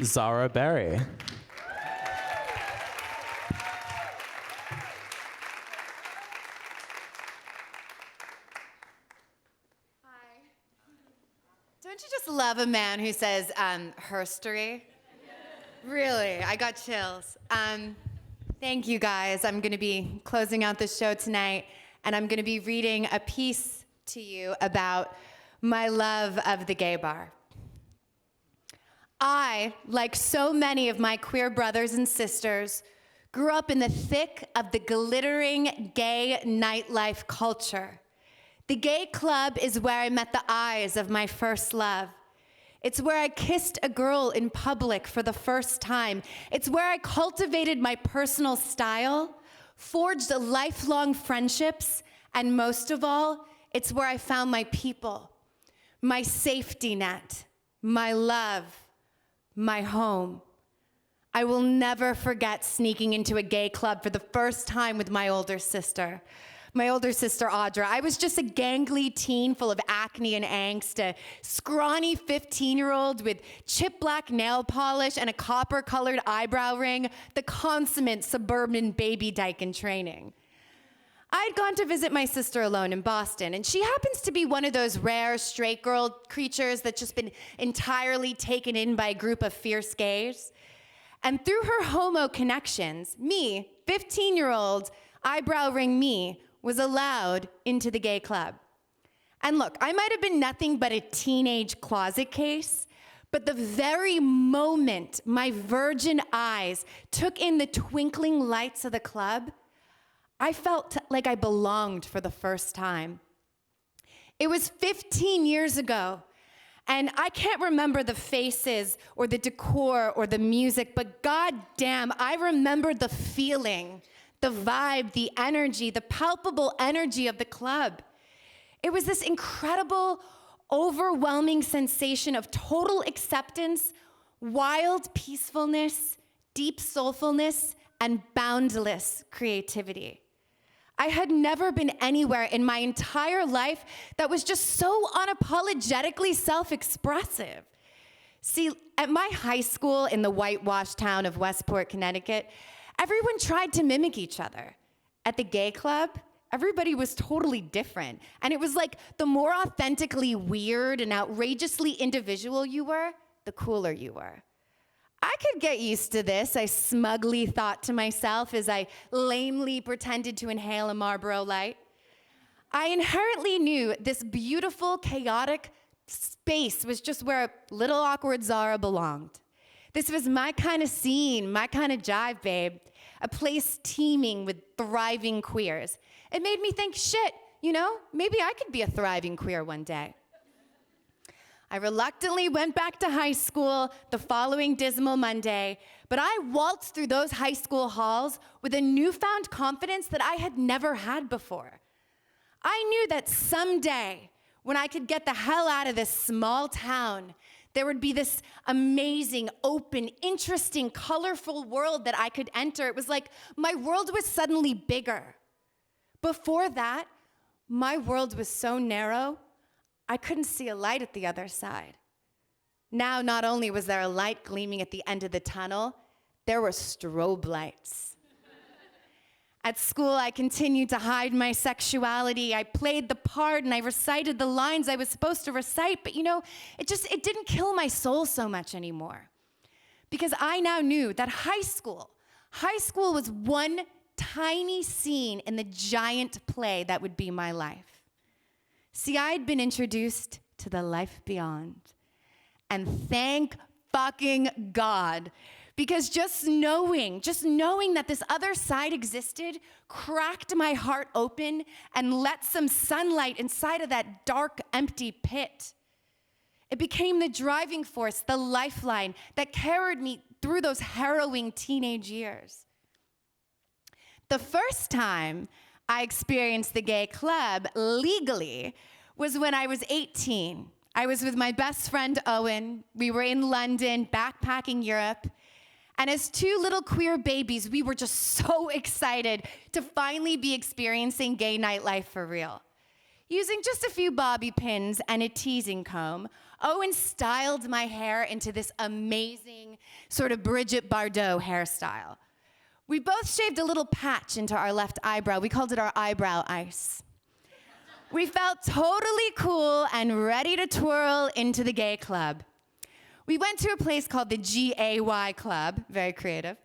Zara Berry. Don't you just love a man who says, herstory? Really, I got chills. Thank you guys. I'm gonna be closing out the show tonight, and I'm gonna be reading a piece to you about my love of the gay bar. I, like so many of my queer brothers and sisters, grew up in the thick of the glittering gay nightlife culture. The gay club is where I met the eyes of my first love. It's where I kissed a girl in public for the first time. It's where I cultivated my personal style, forged lifelong friendships, and most of all, it's where I found my people, my safety net, my love, my home. I will never forget sneaking into a gay club for the first time with my older sister, Audra. I was just a gangly teen full of acne and angst, a scrawny 15-year-old with chip black nail polish and a copper-colored eyebrow ring, the consummate suburban baby dyke in training. I'd gone to visit my sister alone in Boston, and she happens to be one of those rare straight girl creatures that's just been entirely taken in by a group of fierce gays. And through her homo connections, me, 15-year-old, eyebrow ring me, was allowed into the gay club. And look, I might have been nothing but a teenage closet case, but the very moment my virgin eyes took in the twinkling lights of the club, I felt like I belonged for the first time. It was 15 years ago, and I can't remember the faces or the decor or the music, but goddamn, I remember the feeling, the vibe, the energy, the palpable energy of the club. It was this incredible, overwhelming sensation of total acceptance, wild peacefulness, deep soulfulness, and boundless creativity. I had never been anywhere in my entire life that was just so unapologetically self-expressive. See, at my high school in the whitewashed town of Westport, Connecticut, everyone tried to mimic each other. At the gay club, everybody was totally different. And it was like the more authentically weird and outrageously individual you were, the cooler you were. I could get used to this, I smugly thought to myself as I lamely pretended to inhale a Marlboro Light. I inherently knew this beautiful, chaotic space was just where little awkward Zara belonged. This was my kind of scene, my kind of jive, babe. A place teeming with thriving queers. It made me think, shit, maybe I could be a thriving queer one day. I reluctantly went back to high school the following dismal Monday, but I waltzed through those high school halls with a newfound confidence that I had never had before. I knew that someday, when I could get the hell out of this small town, there would be this amazing, open, interesting, colorful world that I could enter. It was like my world was suddenly bigger. Before that, my world was so narrow, I couldn't see a light at the other side. Now, not only was there a light gleaming at the end of the tunnel, there were strobe lights. At school, I continued to hide my sexuality. I played the part and I recited the lines I was supposed to recite, but it didn't kill my soul so much anymore. Because I now knew that high school was one tiny scene in the giant play that would be my life. See, I'd been introduced to the life beyond. And thank fucking God. Because just knowing that this other side existed cracked my heart open and let some sunlight inside of that dark, empty pit. It became the driving force, the lifeline that carried me through those harrowing teenage years. The first time I experienced the gay club legally was when I was 18. I was with my best friend, Owen. We were in London, backpacking Europe. And as two little queer babies, we were just so excited to finally be experiencing gay nightlife for real. Using just a few bobby pins and a teasing comb, Owen styled my hair into this amazing sort of Bridget Bardot hairstyle. We both shaved a little patch into our left eyebrow. We called it our eyebrow ice. We felt totally cool and ready to twirl into the gay club. We went to a place called the GAY Club, very creative.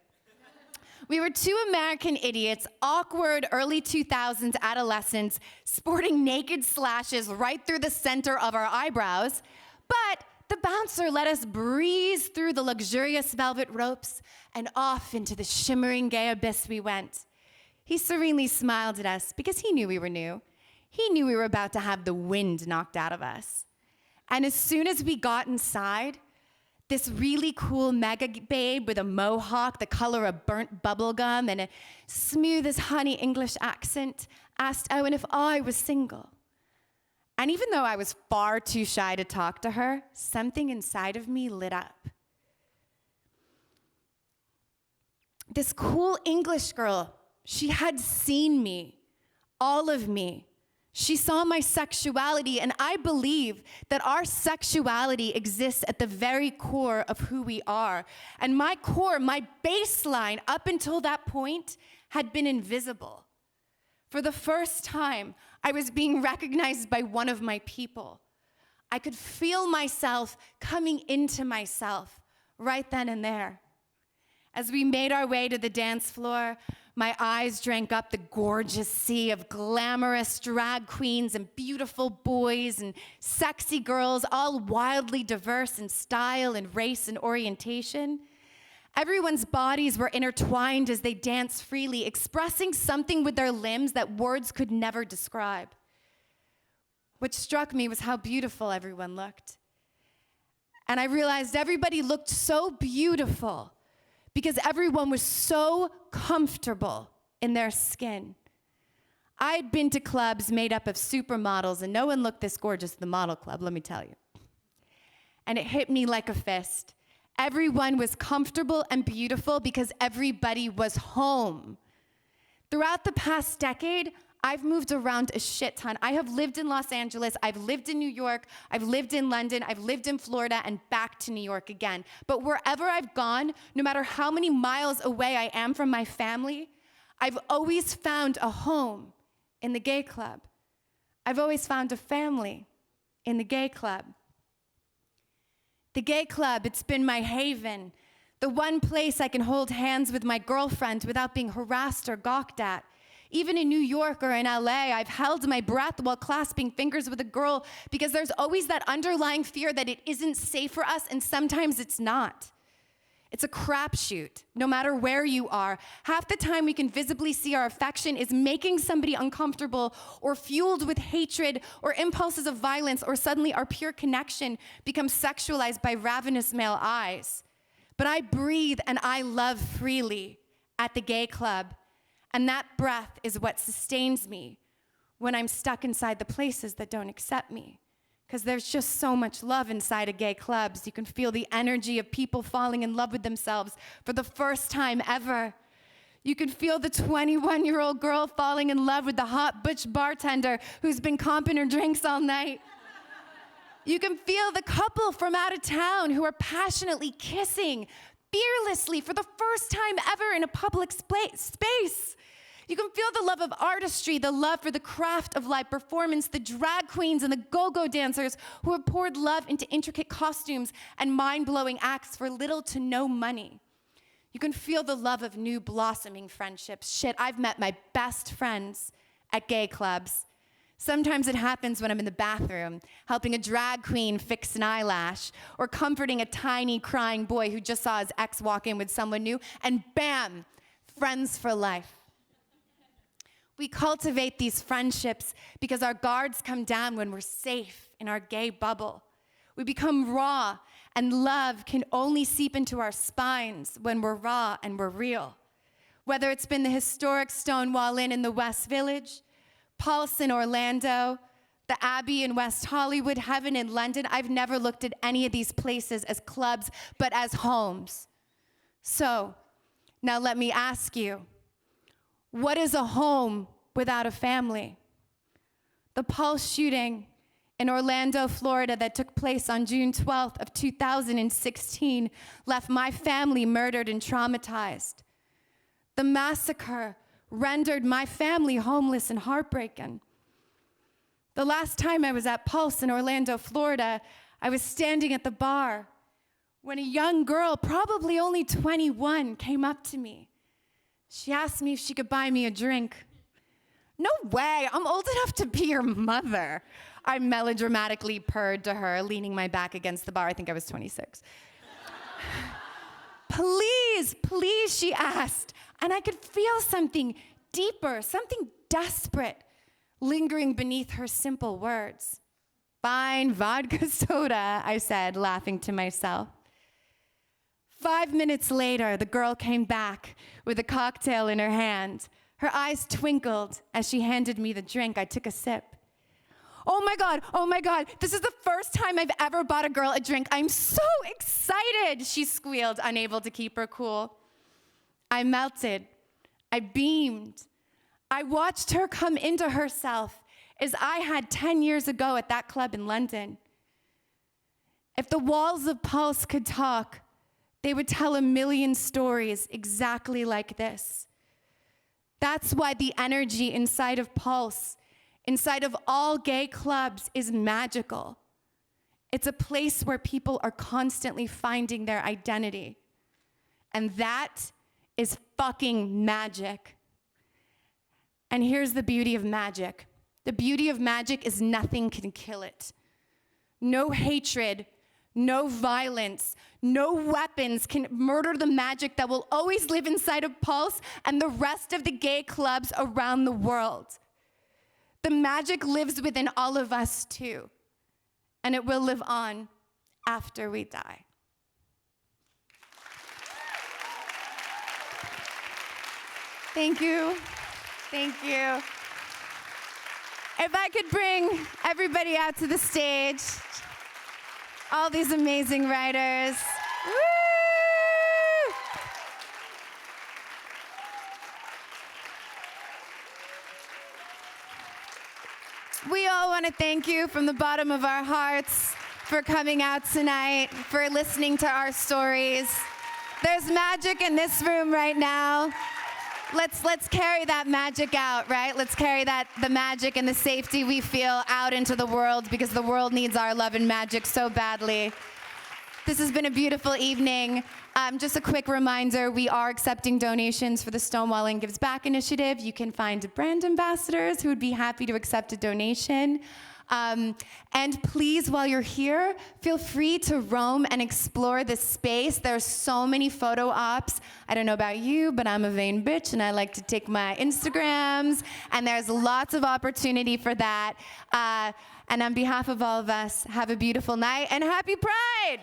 We were two American idiots, awkward early 2000s adolescents, sporting naked slashes right through the center of our eyebrows. But the bouncer let us breeze through the luxurious velvet ropes and off into the shimmering gay abyss we went. He serenely smiled at us because he knew we were new. He knew we were about to have the wind knocked out of us. And as soon as we got inside, this really cool mega babe with a mohawk the color of burnt bubble gum and a smooth as honey English accent asked Owen if I was single. And even though I was far too shy to talk to her, something inside of me lit up. This cool English girl, she had seen me, all of me. She saw my sexuality, and I believe that our sexuality exists at the very core of who we are. And my core, my baseline up until that point had been invisible. For the first time, I was being recognized by one of my people. I could feel myself coming into myself right then and there. As we made our way to the dance floor, my eyes drank up the gorgeous sea of glamorous drag queens and beautiful boys and sexy girls, all wildly diverse in style and race and orientation. Everyone's bodies were intertwined as they danced freely, expressing something with their limbs that words could never describe. What struck me was how beautiful everyone looked. And I realized everybody looked so beautiful because everyone was so comfortable in their skin. I'd been to clubs made up of supermodels, and no one looked this gorgeous at the model club, let me tell you. And it hit me like a fist. Everyone was comfortable and beautiful because everybody was home. Throughout the past decade, I've moved around a shit ton. I have lived in Los Angeles, I've lived in New York, I've lived in London, I've lived in Florida, and back to New York again. But wherever I've gone, no matter how many miles away I am from my family, I've always found a home in the gay club. I've always found a family in the gay club. The gay club, it's been my haven, the one place I can hold hands with my girlfriend without being harassed or gawked at. Even in New York or in LA, I've held my breath while clasping fingers with a girl because there's always that underlying fear that it isn't safe for us, and sometimes it's not. It's a crapshoot, no matter where you are. Half the time we can visibly see our affection is making somebody uncomfortable or fueled with hatred or impulses of violence, or suddenly our pure connection becomes sexualized by ravenous male eyes. But I breathe and I love freely at the gay club. And that breath is what sustains me when I'm stuck inside the places that don't accept me. Because there's just so much love inside of gay clubs. You can feel the energy of people falling in love with themselves for the first time ever. You can feel the 21-year-old girl falling in love with the hot butch bartender who's been comping her drinks all night. You can feel the couple from out of town who are passionately kissing fearlessly for the first time ever in a public space. You can feel the love of artistry, the love for the craft of live performance, the drag queens and the go-go dancers who have poured love into intricate costumes and mind-blowing acts for little to no money. You can feel the love of new blossoming friendships. Shit, I've met my best friends at gay clubs. Sometimes it happens when I'm in the bathroom, helping a drag queen fix an eyelash, or comforting a tiny crying boy who just saw his ex walk in with someone new, and bam, friends for life. We cultivate these friendships because our guards come down when we're safe in our gay bubble. We become raw, and love can only seep into our spines when we're raw and we're real. Whether it's been the historic Stonewall Inn in the West Village, Pulse in Orlando, the Abbey in West Hollywood, Heaven in London, I've never looked at any of these places as clubs, but as homes. So, now let me ask you, what is a home without a family? The Pulse shooting in Orlando, Florida, that took place on June 12th of 2016 left my family murdered and traumatized. The massacre rendered my family homeless and heartbroken. The last time I was at Pulse in Orlando, Florida, I was standing at the bar when a young girl, probably only 21, came up to me. She asked me if she could buy me a drink. No way, I'm old enough to be your mother. I melodramatically purred to her, leaning my back against the bar. I think I was 26. Please, please, she asked. And I could feel something deeper, something desperate, lingering beneath her simple words. Fine, vodka soda, I said, laughing to myself. 5 minutes later, the girl came back with a cocktail in her hand. Her eyes twinkled as she handed me the drink. I took a sip. Oh my God, this is the first time I've ever bought a girl a drink. I'm so excited, she squealed, unable to keep her cool. I melted. I beamed. I watched her come into herself as I had 10 years ago at that club in London. If the walls of Pulse could talk, they would tell a million stories exactly like this. That's why the energy inside of Pulse, inside of all gay clubs, is magical. It's a place where people are constantly finding their identity. And that is fucking magic. And here's the beauty of magic. The beauty of magic is nothing can kill it. No hatred, no violence, no weapons can murder the magic that will always live inside of Pulse and the rest of the gay clubs around the world. The magic lives within all of us too, and it will live on after we die. Thank you. Thank you. If I could bring everybody out to the stage, all these amazing writers. Woo! We all want to thank you from the bottom of our hearts for coming out tonight, for listening to our stories. There's magic in this room right now. Let's carry that magic out, right? Let's carry the magic and the safety we feel out into the world, because the world needs our love and magic so badly. This has been a beautiful evening. Just a quick reminder, we are accepting donations for the Stonewalling Gives Back initiative. You can find brand ambassadors who would be happy to accept a donation. And please, while you're here, feel free to roam and explore this space. There's so many photo ops. I don't know about you, but I'm a vain bitch, and I like to take my Instagrams, and there's lots of opportunity for that. And on behalf of all of us, have a beautiful night, and happy Pride!